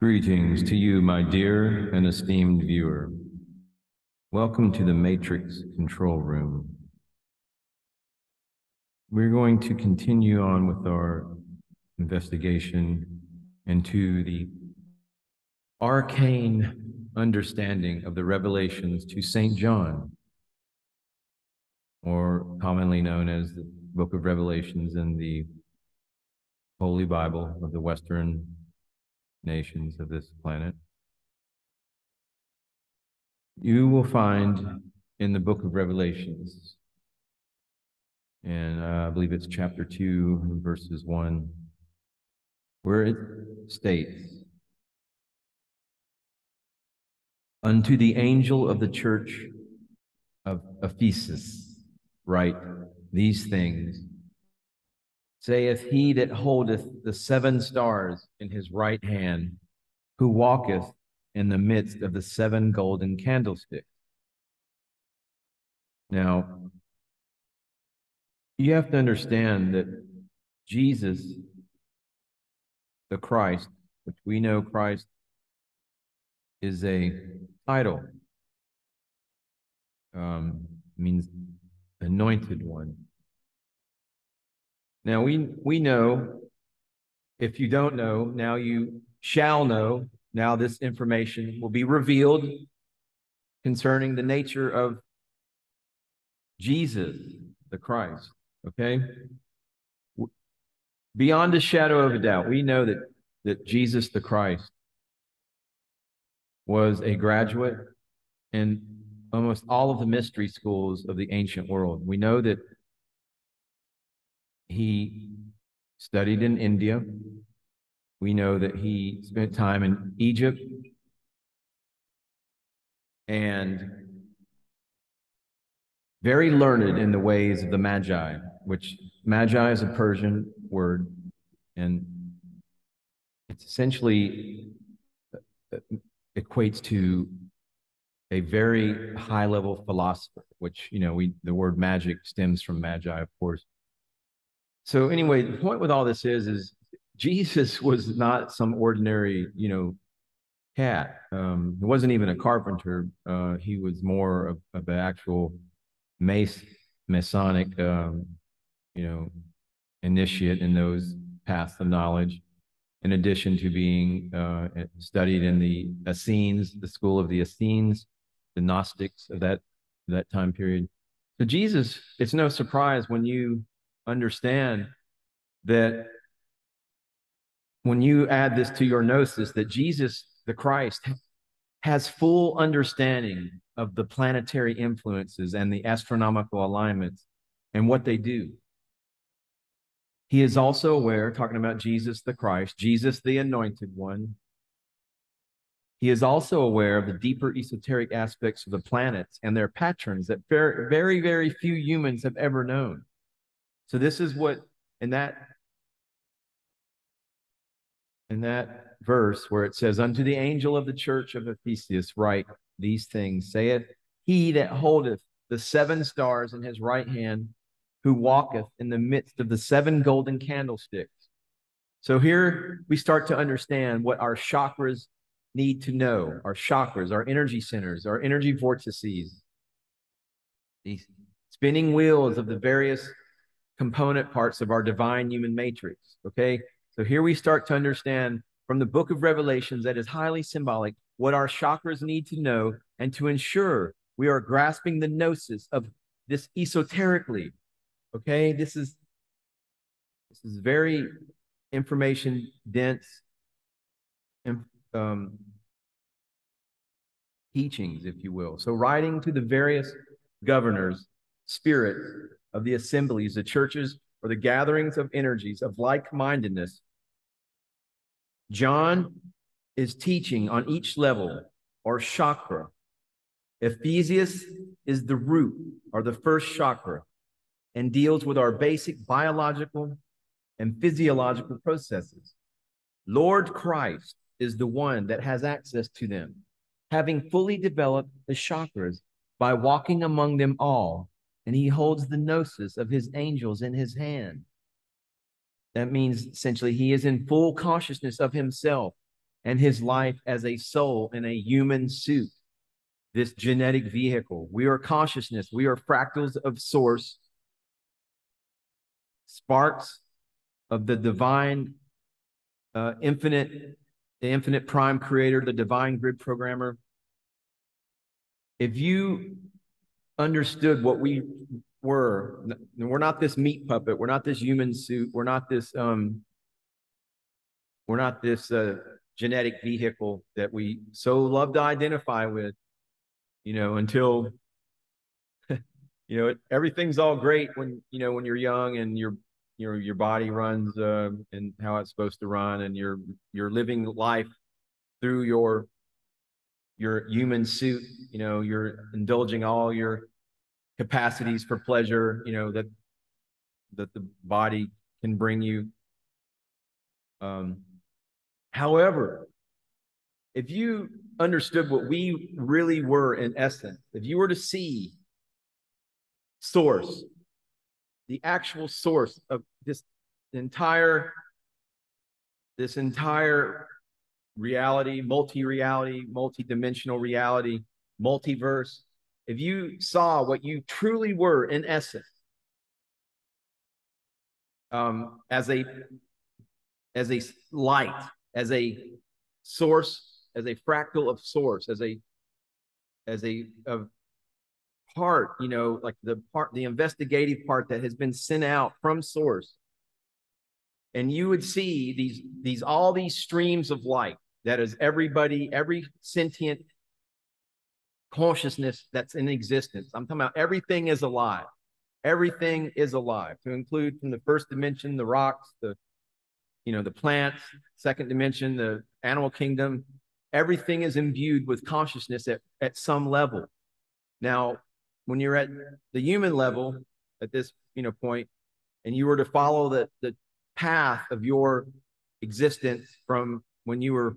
Greetings to you, my dear and esteemed viewer. Welcome to the Matrix Control Room. We're going to continue on with our investigation into the arcane understanding of the revelations to St. John, or commonly known as the Book of Revelations in the Holy Bible of the Western nations of this planet. You will find in the book of Revelations, and I believe it's chapter 2, verses 1, where it states, "Unto the angel of the church of Ephesus write these things, saith he that holdeth the 7 stars in his right hand, who walketh in the midst of the 7 golden candlesticks." Now, you have to understand that Jesus, the Christ, which we know Christ is a title, means anointed one. Now, we know, if you don't know, now you shall know. Now this information will be revealed concerning the nature of Jesus, the Christ, okay? Beyond a shadow of a doubt, we know that Jesus, the Christ, was a graduate in almost all of the mystery schools of the ancient world. We know that he studied in India. We know that he spent time in Egypt and very learned in the ways of the Magi, which Magi is a Persian word, and it's essentially equates to a very high-level philosopher, which, the word magic stems from Magi, of course. So anyway, the point with all this is Jesus was not some ordinary, cat. He wasn't even a carpenter. He was more of an actual Masonic, initiate in those paths of knowledge, in addition to being studied in the Essenes, the school of the Essenes, the Gnostics of that time period. So Jesus, it's no surprise when you understand that when you add this to your gnosis, that Jesus, the Christ, has full understanding of the planetary influences and the astronomical alignments and what they do. He is also aware, talking about Jesus the Christ, Jesus the Anointed One. He is also aware of the deeper esoteric aspects of the planets and their patterns that very, very, very few humans have ever known. So this is what, in that verse where it says, "Unto the angel of the church of Ephesus write these things, saith he that holdeth the 7 stars in his right hand, who walketh in the midst of the 7 golden candlesticks." So here we start to understand what our chakras need to know. Our chakras, our energy centers, our energy vortices, these spinning wheels of the various component parts of our divine human matrix, okay? So here we start to understand from the book of Revelations that is highly symbolic what our chakras need to know and to ensure we are grasping the gnosis of this esoterically, okay? This is very information dense teachings, if you will. So writing to the various governors, spirits of the assemblies, the churches, or the gatherings of energies of like-mindedness, John is teaching on each level or chakra. Ephesus is the root or the first chakra and deals with our basic biological and physiological processes. Lord Christ is the one that has access to them, having fully developed the chakras by walking among them all, and he holds the gnosis of his angels in his hand. That means essentially he is in full consciousness of himself and his life as a soul in a human suit, this genetic vehicle. We are consciousness. We are fractals of source, sparks of the divine, the infinite prime creator, the divine grid programmer. If you understood what we were, we're not this meat puppet, we're not this human suit, we're not this genetic vehicle that we so love to identify with, until everything's all great when when you're young and your body runs and how it's supposed to run, and you're living life through your human suit. You're indulging all your capacities for pleasure, that the body can bring you. However, if you understood what we really were in essence, if you were to see source, the actual source of this entire reality, multi-reality, multi-dimensional reality, multiverse, if you saw what you truly were in essence, as a light, as a source, as a fractal of source, as a part, like the investigative part that has been sent out from source. And you would see all these streams of light that is everybody, every sentient consciousness that's in existence. I'm talking about everything is alive. Everything is alive, to include from the first dimension, the rocks, the plants, second dimension, the animal kingdom. Everything is imbued with consciousness at some level. Now, when you're at the human level at this point, and you were to follow the path of your existence from when you were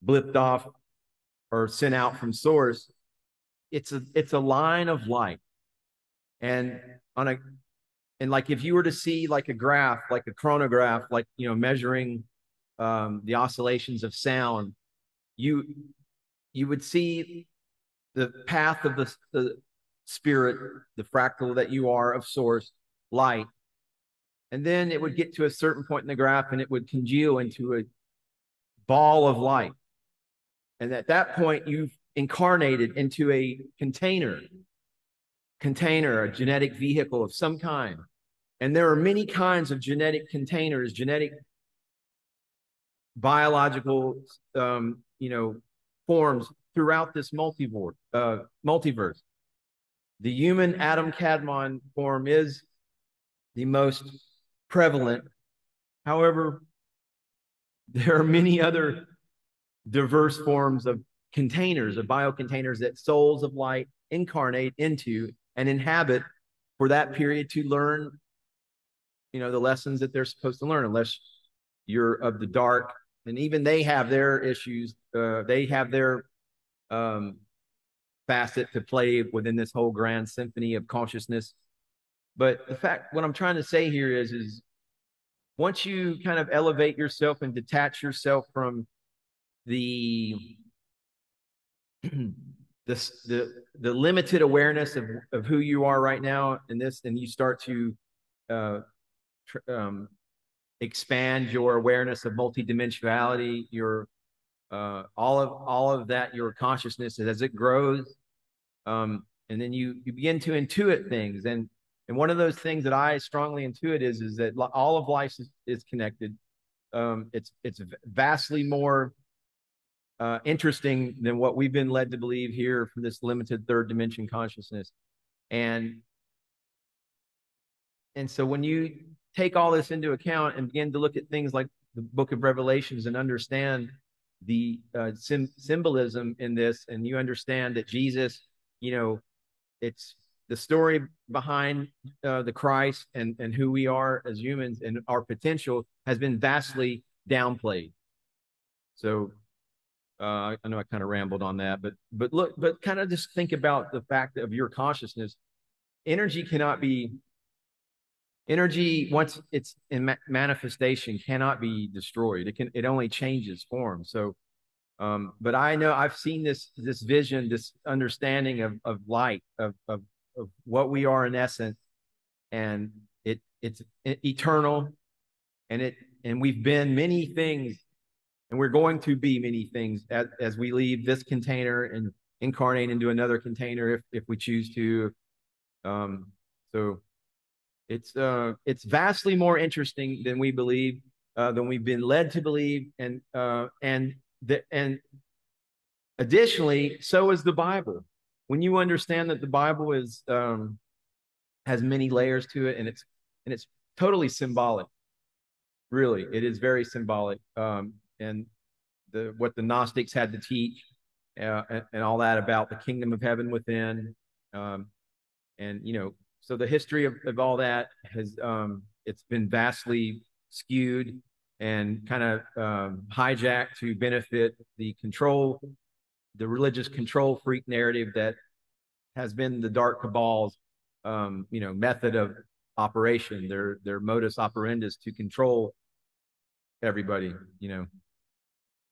blipped off or sent out from source, it's a line of light. And like if you were to see like a graph, like a chronograph, like measuring the oscillations of sound, you would see the path of the spirit, the fractal that you are of source, light. And then it would get to a certain point in the graph and it would congeal into a ball of light. And at that point, you've incarnated into a container, a genetic vehicle of some kind. And there are many kinds of genetic containers, genetic biological forms throughout this multiverse. The human Adam Kadmon form is the most prevalent. However, there are many other diverse forms of containers, of biocontainers that souls of light incarnate into and inhabit for that period to learn, the lessons that they're supposed to learn, unless you're of the dark. And even they have their issues. They have their facet to play within this whole grand symphony of consciousness. But what I'm trying to say here is once you kind of elevate yourself and detach yourself from the limited awareness of who you are right now in this, and you start to expand your awareness of multidimensionality, your all of that, your consciousness as it grows, and then you begin to intuit things, and one of those things that I strongly intuit is that all of life is connected. It's vastly more interesting than what we've been led to believe here from this limited third dimension consciousness. And so when you take all this into account and begin to look at things like the book of Revelations and understand the symbolism in this, and you understand that Jesus, it's the story behind the Christ and who we are as humans and our potential has been vastly downplayed. So I know I kind of rambled on that, but kind of just think about the fact of your consciousness. Energy cannot be Energy, once it's in manifestation, cannot be destroyed. It only changes form. So, but I know I've seen this vision, this understanding of light, of what we are in essence, and it's eternal, and we've been many things, and we're going to be many things as we leave this container and incarnate into another container if we choose to. So it's vastly more interesting than we believe, than we've been led to believe, and additionally, so is the Bible. When you understand that the Bible is has many layers to it, and it's totally symbolic. Really, it is very symbolic. And what the Gnostics had to teach, and all that about the kingdom of heaven within, and so the history of all that has it's been vastly skewed and kind of hijacked to benefit the religious control freak narrative that has been the dark cabal's method of operation, their modus operandus to control everybody.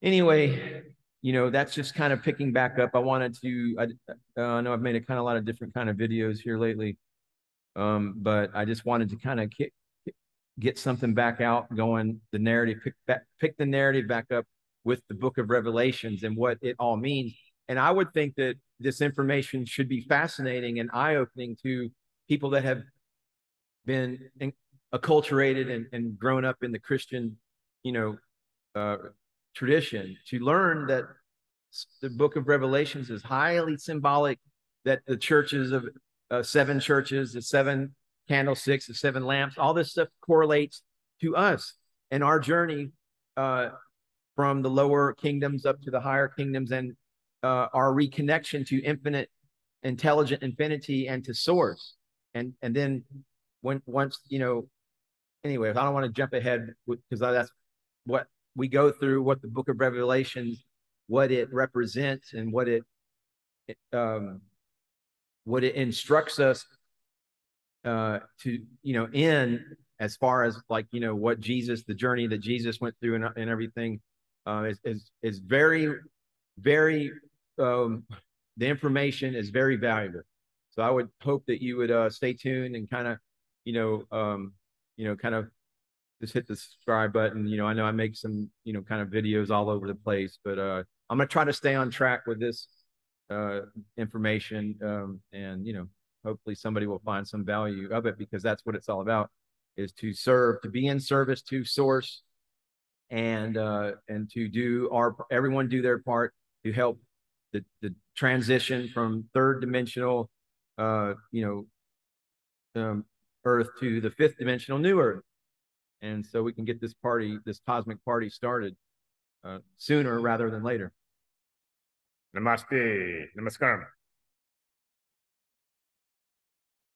Anyway, that's just kind of picking back up. I wanted to, I know I've made a lot of different kind of videos here lately, but I just wanted to kind of get something back out going, the narrative, pick the narrative back up with the book of Revelations and what it all means. And I would think that this information should be fascinating and eye-opening to people that have been acculturated and grown up in the Christian, tradition, to learn that the book of Revelations is highly symbolic, that the churches of seven churches, the seven candlesticks, the seven lamps, all this stuff correlates to us and our journey from the lower kingdoms up to the higher kingdoms, and our reconnection to infinite, intelligent infinity and to source. And then once, anyway, I don't want to jump ahead because that's what we go through, what the book of Revelations, what it represents, and what it instructs us to in, as far as what Jesus, the journey that Jesus went through, and everything, is very, very, the information is very valuable. So I would hope that you would stay tuned and kind of kind of just hit the subscribe button. I know I make some kind of videos all over the place, but I'm gonna try to stay on track with this information, and hopefully somebody will find some value of it, because that's what it's all about, is to serve, to be in service to source, and to do everyone do their part to help the transition from third dimensional earth to the fifth dimensional new earth. And so we can get this cosmic party started sooner rather than later. Namaste. Namaskaram.